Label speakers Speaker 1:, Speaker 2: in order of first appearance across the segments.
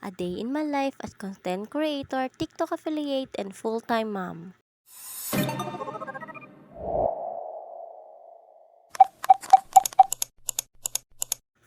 Speaker 1: A day in my life as content creator, TikTok affiliate, and full-time mom.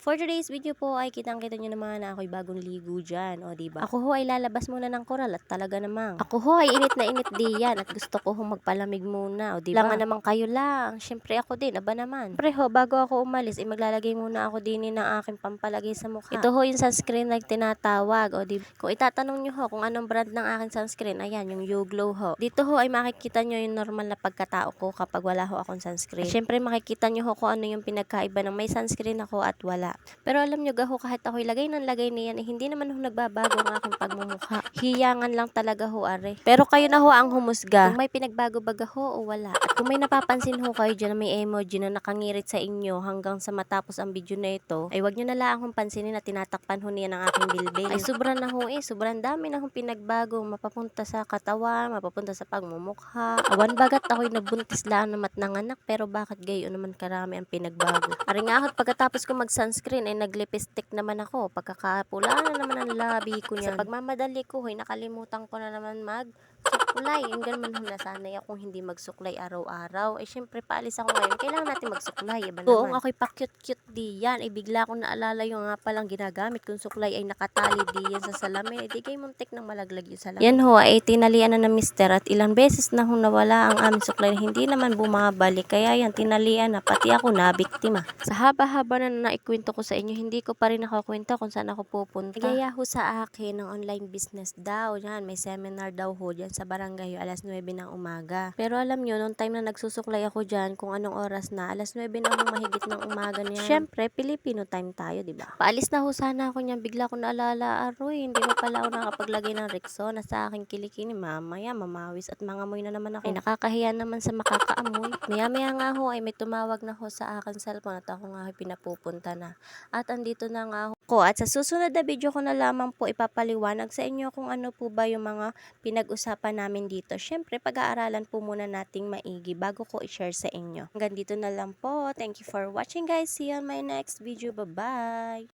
Speaker 1: For today's video po ay kitang-kita nyo naman na ako'y bagong ligo dyan, o diba? Ako ho ay lalabas muna ng koral at talaga namang ako ho ay init na init diyan at gusto ko ho magpalamig muna, o diba? Langan naman kayo lang, syempre ako din, aba naman. Syempre ho, bago ako umalis, maglalagay muna ako din ng aking pampalagay sa mukha. Ito ho yung sunscreen na tinatawag, o diba? Kung itatanong nyo ho kung anong brand ng aking sunscreen, ayan, yung YouGlow ho. Dito ho ay makikita nyo yung normal na pagkatao ko kapag wala ho akong sunscreen. At syempre makikita nyo ho kung ano yung pinagkaiba ng may sunscreen ako at wala. Pero alam nyo gaho, kahit ako'y lagay ng lagay niyan, hindi naman ho nagbabago ang aking pagmumukha. Hiyangan lang talaga ho are. Pero kayo na ho ang humusga kung may pinagbago baga ho o wala. At kung may napapansin ho kayo dyan na may emoji na nakangirit sa inyo hanggang sa matapos ang video na ito, ay wag nyo na lang akong pansinin na tinatakpan ho niya ng aking bilbil. Ay sobra na ho sobrang dami na hong pinagbago, mapapunta sa katawan, mapapunta sa pagmumukha. Awan bagat ako'y nabuntis lang namat ng anak, pero bakit gayo naman karami ang pinagbago. Ari nga aho't pagkatapos ko mag-sunscreen ay naglipistik naman ako. Pagkakapula na naman ang labi ko niyan. Sa pagmamadali ko, nakalimutan ko na naman magsuklay. Yung ganun man nasanay akong hindi magsuklay araw-araw. Eh syempre paalis ako ngayon, kailangan natin magsuklay. Iba naman. Ako'y pa-cute-cute diyan. Bigla akong naalala yung nga palang ginagamit kung suklay ay nakatali diyan sa salamin. Di kayo muntik nang malaglag yung salamin. Yan ho, ay tinalian na ng mister at ilang beses na ho nawala ang aming suklay. Hindi naman bumabalik. Kaya yan, tinalian na. Pati ako na biktima. Sa haba-haba na naikwento ko sa inyo, hindi ko pa rin nakakwento kung saan ako pupunta. Nagyaya ho sa akin ng online business daw. Yan, may seminar daw ho dyan sa barangay alas 9 ng umaga. Pero alam nyo, nung time na nagsusuklay ako dyan, kung anong oras na, alas 9 na ho mahigit ng umaga niyan. Syempre, Filipino time tayo, diba? Paalis na ho sana ako niyan, bigla ko naalala, aroy, hindi mo pala ako nakapaglagay ng Rexona sa aking kilikini. Mamaya, mamawis at mangamoy na naman ako. Ay, nakakahiya naman sa makakaamoy. Maya-maya nga ho, ay may tumawag na ho sa akin cellphone at ako nga pinapupunta na. At andito na nga ako. At sa susunod na video ko na lamang po ipapaliwanag sa inyo kung ano po ba yung mga pinag-usapan namin dito. Syempre, pag-aaralan po muna nating maigi bago ko i-share sa inyo. Hanggang dito na lang po. Thank you for watching guys. See you on my next video. Bye-bye!